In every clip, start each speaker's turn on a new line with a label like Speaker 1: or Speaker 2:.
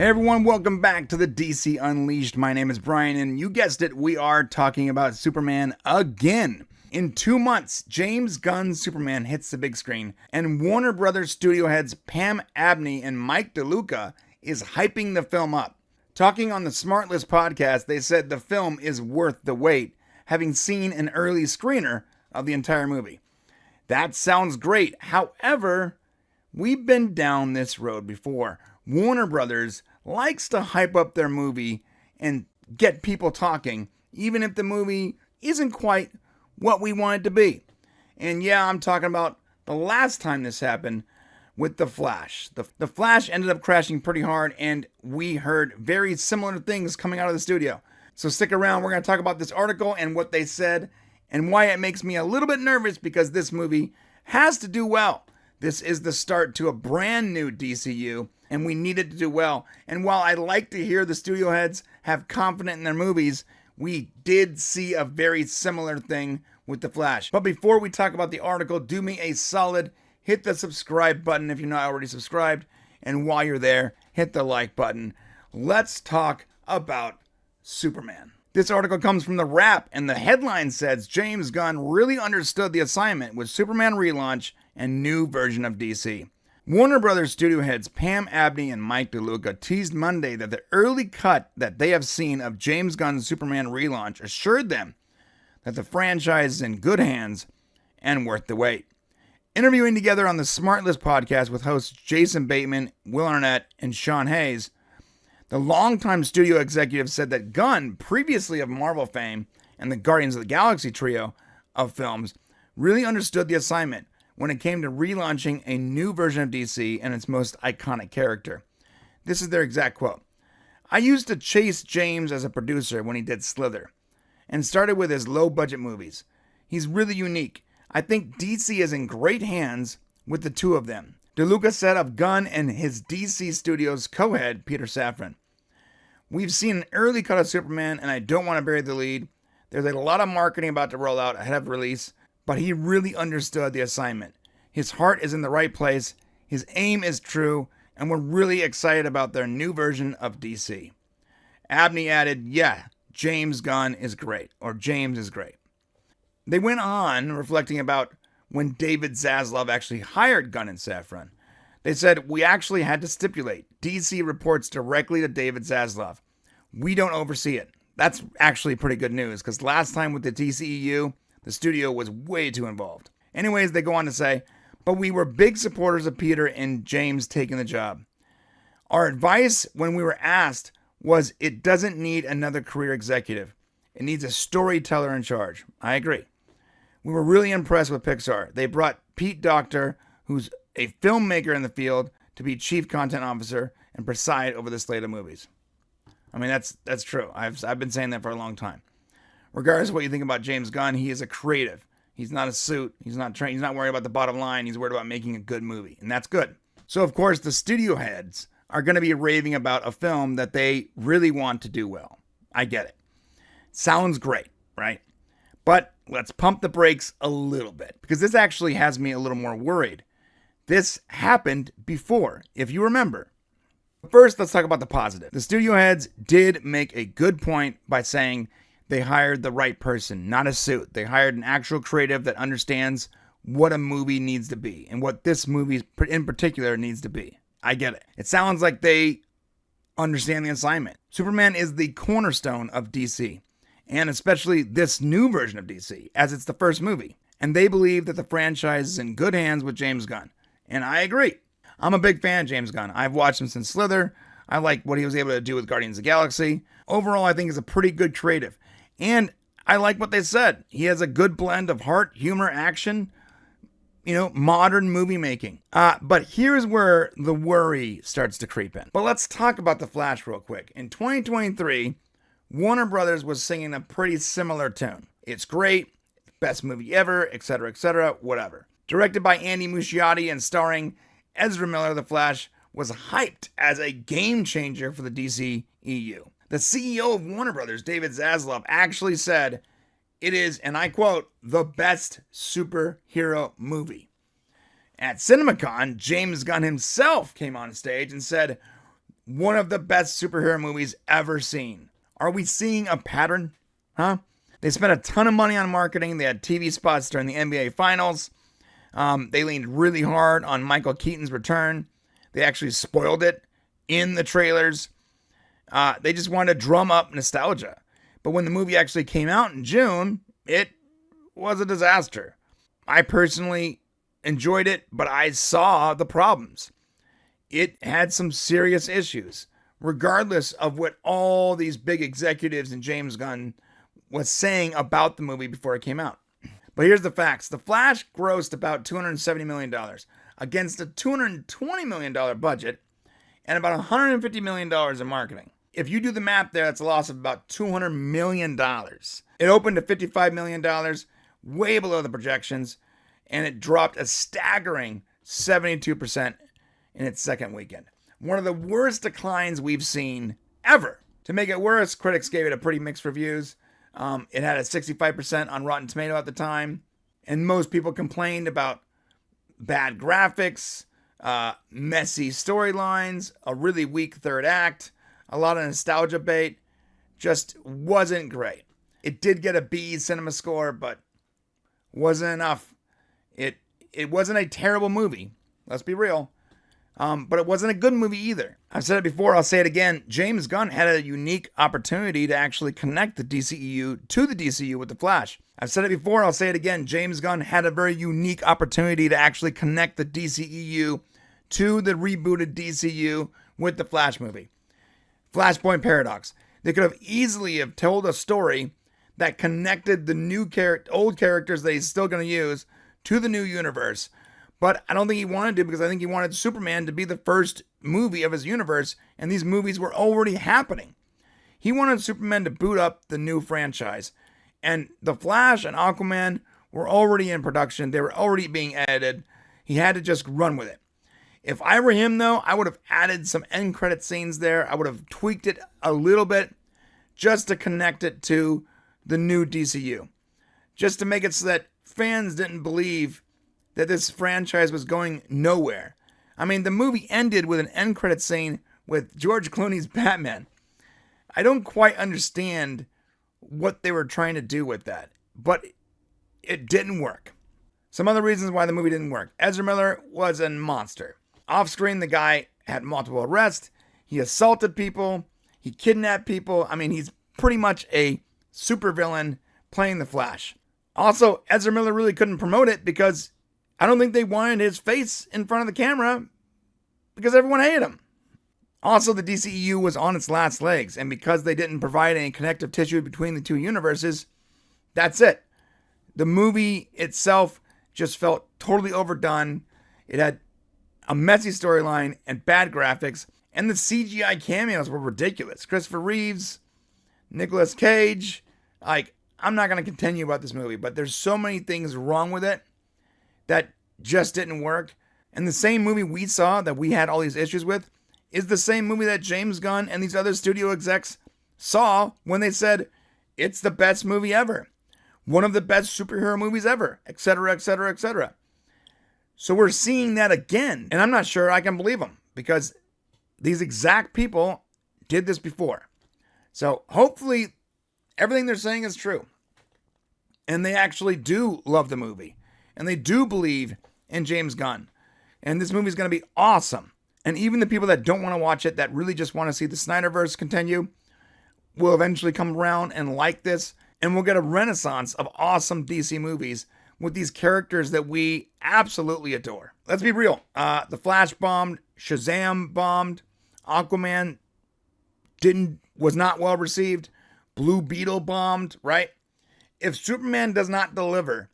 Speaker 1: Hey everyone, welcome back to the DC Unleashed. My name is Brian, and you guessed it, we are talking about Superman again. In 2 months, James Gunn's Superman hits the big screen, and Warner Brothers studio heads Pam Abdy and Mike DeLuca is hyping the film up. Talking on the Smartlist podcast, they said the film is worth the wait, having seen an early screener of the entire movie. That sounds great. However, we've been down this road before. Warner Brothers likes to hype up their movie and get people talking, even if the movie isn't quite what we want it to be. And yeah, I'm talking about the last time this happened with The Flash. The Flash ended up crashing pretty hard, and we heard very similar things coming out of the studio. So stick around, we're going to talk about this article and what they said, and why it makes me a little bit nervous, because this movie has to do well. This is the start to a brand new DCU, and we need it to do well. And while I like to hear the studio heads have confidence in their movies, we did see a very similar thing with The Flash. But before we talk about the article, do me a solid, hit the subscribe button if you're not already subscribed, and while you're there, hit the like button. Let's talk about Superman. This article comes from The Wrap, and the headline says, James Gunn really understood the assignment with Superman Relaunch and new version of DC. Warner Brothers studio heads Pam Abdy and Mike DeLuca teased Monday that the early cut that they have seen of James Gunn's Superman Relaunch assured them that the franchise is in good hands and worth the wait. Interviewing together on the Smartlist podcast with hosts Jason Bateman, Will Arnett, and Sean Hayes, the longtime studio executive said that Gunn, previously of Marvel fame and the Guardians of the Galaxy trio of films, really understood the assignment when it came to relaunching a new version of DC and its most iconic character. This is their exact quote. I used to chase James as a producer when he did Slither, and started with his low-budget movies. He's really unique. I think DC is in great hands with the two of them. DeLuca said of Gunn and his DC Studios co-head, Peter Safran. We've seen an early cut of Superman, and I don't want to bury the lead. There's a lot of marketing about to roll out ahead of release, but he really understood the assignment. His heart is in the right place, his aim is true, and we're really excited about their new version of DC. Abney added, yeah, James Gunn is great, or James is great. They went on reflecting about when David Zaslav actually hired Gunn and Safran. They said, we actually had to stipulate DC reports directly to David Zaslav. We don't oversee it. That's actually pretty good news, because last time with the DCEU, the studio was way too involved. Anyways, they go on to say, but we were big supporters of Peter and James taking the job. Our advice when we were asked was it doesn't need another career executive. It needs a storyteller in charge. I agree. We were really impressed with Pixar. They brought Pete Docter, who's a filmmaker in the field, to be chief content officer and preside over the slate of movies. I mean, that's true. I've been saying that for a long time. Regardless of what you think about James Gunn, he is a creative. He's not a suit. He's not trained. He's not worried about the bottom line. He's worried about making a good movie, and that's good. So, of course, the studio heads are going to be raving about a film that they really want to do well. I get it. Sounds great, right? But let's pump the brakes a little bit, because this actually has me a little more worried. This happened before, if you remember. First, let's talk about the positive. The studio heads did make a good point by saying they hired the right person, not a suit. They hired an actual creative that understands what a movie needs to be and what this movie in particular needs to be. I get it. It sounds like they understand the assignment. Superman is the cornerstone of DC, and especially this new version of DC, as it's the first movie. And they believe that the franchise is in good hands with James Gunn. And I agree. I'm a big fan of James Gunn. I've watched him since Slither. I like what he was able to do with Guardians of the Galaxy. Overall, I think he's a pretty good creative. And I like what they said. He has a good blend of heart, humor, action, modern movie making. But here's where the worry starts to creep in. But let's talk about The Flash real quick. In 2023, Warner Brothers was singing a pretty similar tune. It's great, best movie ever, etc., whatever. Directed by Andy Muschietti and starring Ezra Miller, The Flash was hyped as a game changer for the DCEU. The CEO of Warner Brothers, David Zaslav, actually said, it is, and I quote, the best superhero movie. At CinemaCon, James Gunn himself came on stage and said, one of the best superhero movies ever seen. Are we seeing a pattern? Huh? They spent a ton of money on marketing. They had TV spots during the NBA Finals. They leaned really hard on Michael Keaton's return. They actually spoiled it in the trailers. They just wanted to drum up nostalgia. But when the movie actually came out in June, it was a disaster. I personally enjoyed it, but I saw the problems. It had some serious issues, regardless of what all these big executives and James Gunn was saying about the movie before it came out. But here's the facts. The Flash grossed about $270 million against a $220 million budget and about $150 million in marketing. If you do the math there, that's a loss of about $200 million. It opened to $55 million, way below the projections, and it dropped a staggering 72% in its second weekend. One of the worst declines we've seen ever. To make it worse, critics gave it a pretty mixed reviews. It had a 65% on Rotten Tomato at the time, and most people complained about bad graphics, messy storylines, a really weak third act, a lot of nostalgia bait. Just wasn't great. It did get a B cinema score, but wasn't enough. It wasn't a terrible movie, let's be real, but it wasn't a good movie either. I've said it before, I'll say it again. James Gunn had a unique opportunity to actually connect the DCEU to the DCU with The Flash. I've said it before, I'll say it again. James Gunn had a very unique opportunity to actually connect the DCEU to the rebooted DCU with the Flash movie. Flashpoint Paradox. They could have easily have told a story that connected the old characters that he's still going to use to the new universe. But I don't think he wanted to, because I think he wanted Superman to be the first movie of his universe, and these movies were already happening. He wanted Superman to boot up the new franchise. And The Flash and Aquaman were already in production. They were already being edited. He had to just run with it. If I were him, though, I would have added some end credit scenes there. I would have tweaked it a little bit just to connect it to the new DCU. Just to make it so that fans didn't believe that this franchise was going nowhere. I mean, the movie ended with an end credit scene with George Clooney's Batman. I don't quite understand what they were trying to do with that, but it didn't work. Some other reasons why the movie didn't work. Ezra Miller was a monster. Off screen, the guy had multiple arrests. He assaulted people. He kidnapped people. I mean, he's pretty much a supervillain playing the Flash. Also, Ezra Miller really couldn't promote it because I don't think they wanted his face in front of the camera because everyone hated him. Also, the DCEU was on its last legs, and because they didn't provide any connective tissue between the two universes, that's it. The movie itself just felt totally overdone. It had a messy storyline and bad graphics, and the CGI cameos were ridiculous. Christopher Reeves, Nicolas Cage. I'm not going to continue about this movie, but there's so many things wrong with it that just didn't work. And the same movie we saw that we had all these issues with is the same movie that James Gunn and these other studio execs saw when they said, it's the best movie ever. One of the best superhero movies ever, etc., etc., etc. So we're seeing that again. And I'm not sure I can believe them because these exact people did this before. So hopefully everything they're saying is true. And they actually do love the movie. And they do believe in James Gunn. And this movie is going to be awesome. And even the people that don't want to watch it, that really just want to see the Snyderverse continue, will eventually come around and like this. And we'll get a renaissance of awesome DC movies with these characters that we absolutely adore. Let's be real. The Flash bombed. Shazam bombed. Aquaman was not well received. Blue Beetle bombed, right? If Superman does not deliver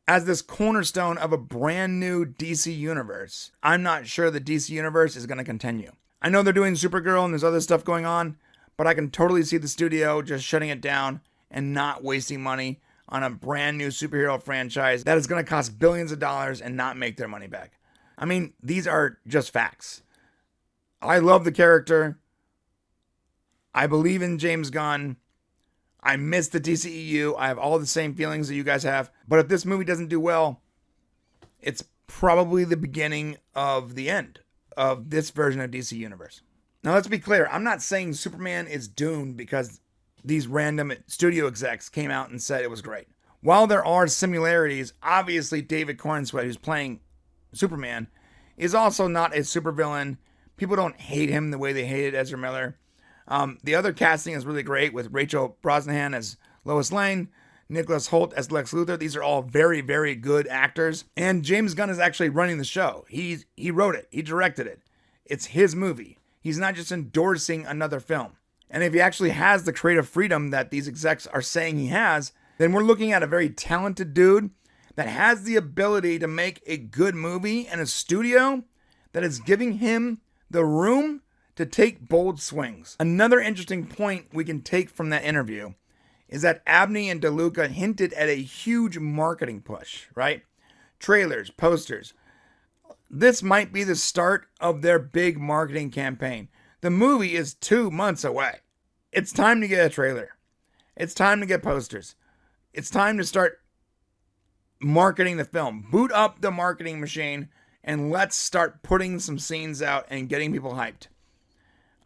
Speaker 1: as this cornerstone of a brand new DC universe, I'm not sure the DC universe is going to continue. I know they're doing Supergirl and there's other stuff going on, but I can totally see the studio just shutting it down and not wasting money on a brand new superhero franchise that is going to cost billions of dollars and not make their money back. I mean, these are just facts. I love the character. I believe in James Gunn. I miss the DCEU. I have all the same feelings that you guys have. But if this movie doesn't do well, it's probably the beginning of the end of this version of DC Universe. Now, let's be clear. I'm not saying Superman is doomed because these random studio execs came out and said it was great. While there are similarities, obviously David Corenswet, who's playing Superman, is also not a supervillain. People don't hate him the way they hated Ezra Miller. The other casting is really great with Rachel Brosnahan as Lois Lane, Nicholas Hoult as Lex Luthor. These are all very, very good actors. And James Gunn is actually running the show. He wrote it. He directed it. It's his movie. He's not just endorsing another film. And if he actually has the creative freedom that these execs are saying he has, then we're looking at a very talented dude that has the ability to make a good movie and a studio that is giving him the room to take bold swings. Another interesting point we can take from that interview is that Abdy and Luca hinted at a huge marketing push, right? Trailers, posters. This might be the start of their big marketing campaign. The movie is 2 months away. It's time to get a trailer. It's time to get posters. It's time to start marketing the film. Boot up the marketing machine and let's start putting some scenes out and getting people hyped.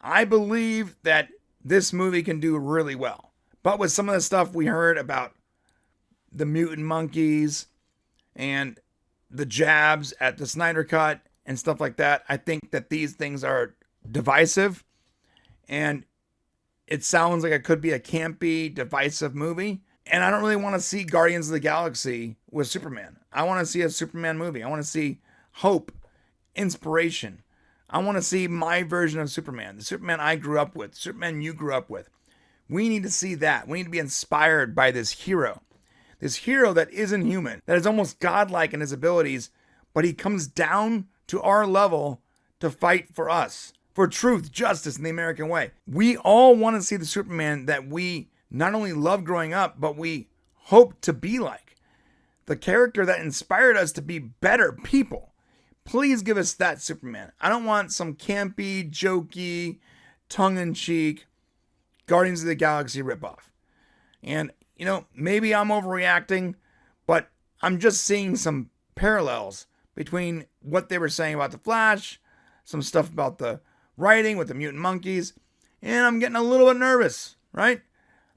Speaker 1: I believe that this movie can do really well. But with some of the stuff we heard about the mutant monkeys and the jabs at the Snyder Cut and stuff like that, I think that these things are divisive. And it sounds like it could be a campy, divisive movie. And I don't really want to see Guardians of the Galaxy with Superman. I want to see a Superman movie. I want to see hope, inspiration. I want to see my version of Superman, the Superman I grew up with, Superman you grew up with. We need to see that. We need to be inspired by this hero that isn't human, that is almost godlike in his abilities, but he comes down to our level to fight for us, for truth, justice, and the American way. We all want to see the Superman that we not only love growing up, but we hope to be like. The character that inspired us to be better people. Please give us that Superman. I don't want some campy, jokey, tongue-in-cheek Guardians of the Galaxy ripoff. And, maybe I'm overreacting, but I'm just seeing some parallels between what they were saying about The Flash, some stuff about the writing with the mutant monkeys, and I'm getting a little bit nervous, right?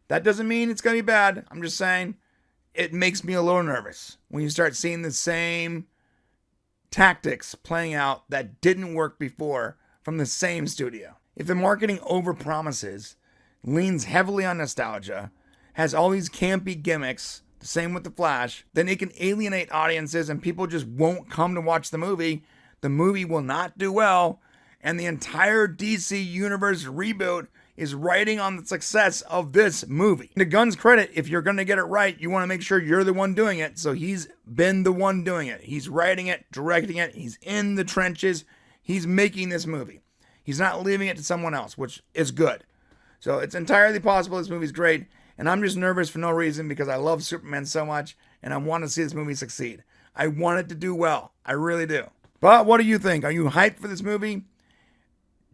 Speaker 1: That doesn't mean it's going to be bad. I'm just saying it makes me a little nervous when you start seeing the same tactics playing out that didn't work before from the same studio. If the marketing overpromises, leans heavily on nostalgia, has all these campy gimmicks, the same with The Flash, then it can alienate audiences and people just won't come to watch the movie. The movie will not do well, and the entire DC Universe reboot is riding on the success of this movie. To Gunn's credit, if you're going to get it right, you want to make sure you're the one doing it. So he's been the one doing it. He's writing it, directing it. He's in the trenches. He's making this movie. He's not leaving it to someone else, which is good. So it's entirely possible this movie's great. And I'm just nervous for no reason because I love Superman so much and I want to see this movie succeed. I want it to do well. I really do. But what do you think? Are you hyped for this movie?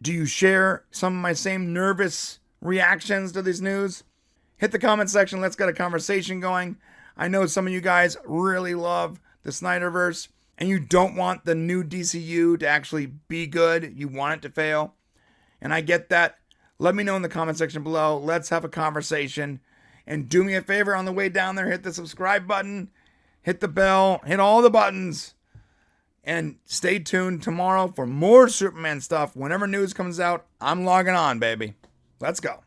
Speaker 1: Do you share some of my same nervous reactions to this news? Hit the comment section. Let's get a conversation going. I know some of you guys really love the Snyderverse and you don't want the new DCU to actually be good. You want it to fail. And I get that. Let me know in the comment section below. Let's have a conversation. And do me a favor on the way down there. Hit the subscribe button. Hit the bell. Hit all the buttons. And stay tuned tomorrow for more Superman stuff. Whenever news comes out, I'm logging on, baby. Let's go.